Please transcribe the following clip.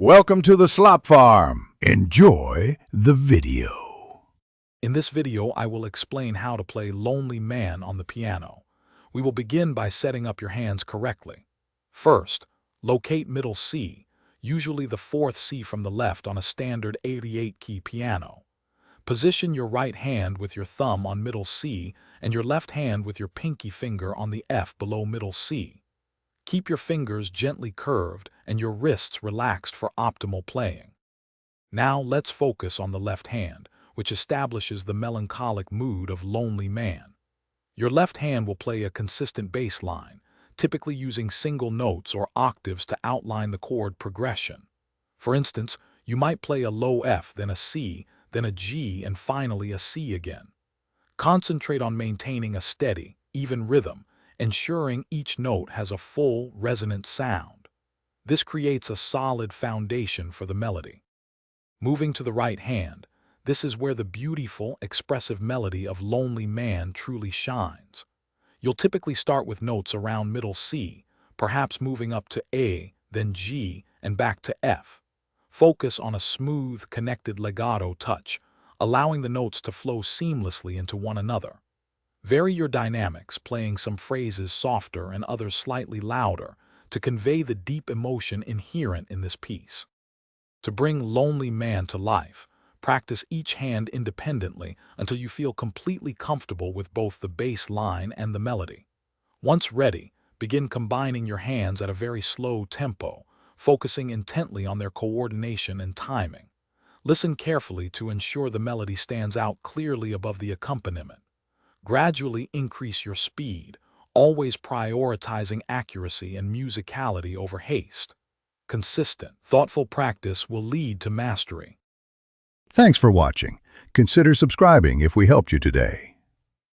Welcome to the Slop Farm. Enjoy the video. In this video, I will explain how to play Lonely Man on the piano. We will begin by setting up your hands correctly. First, locate middle C, usually the fourth C from the left on a standard 88-key piano. Position your right hand with your thumb on middle C and your left hand with your pinky finger on the F below middle C. Keep your fingers gently curved and your wrists relaxed for optimal playing. Now let's focus on the left hand, which establishes the melancholic mood of Lonely Man. Your left hand will play a consistent bass line, typically using single notes or octaves to outline the chord progression. For instance, you might play a low F, then a C, then a G, and finally a C again. Concentrate on maintaining a steady, even rhythm, ensuring each note has a full, resonant sound. This creates a solid foundation for the melody. Moving to the right hand, this is where the beautiful, expressive melody of Lonely Man truly shines. You'll typically start with notes around middle C, perhaps moving up to A, then G, and back to F. Focus on a smooth, connected legato touch, allowing the notes to flow seamlessly into one another. Vary your dynamics, playing some phrases softer and others slightly louder to convey the deep emotion inherent in this piece. To bring Lonely Man to life, practice each hand independently until you feel completely comfortable with both the bass line and the melody. Once ready, begin combining your hands at a very slow tempo, focusing intently on their coordination and timing. Listen carefully to ensure the melody stands out clearly above the accompaniment. Gradually increase your speed, always prioritizing accuracy and musicality over haste. Consistent, thoughtful practice will lead to mastery. Thanks for watching. Consider subscribing if we helped you today.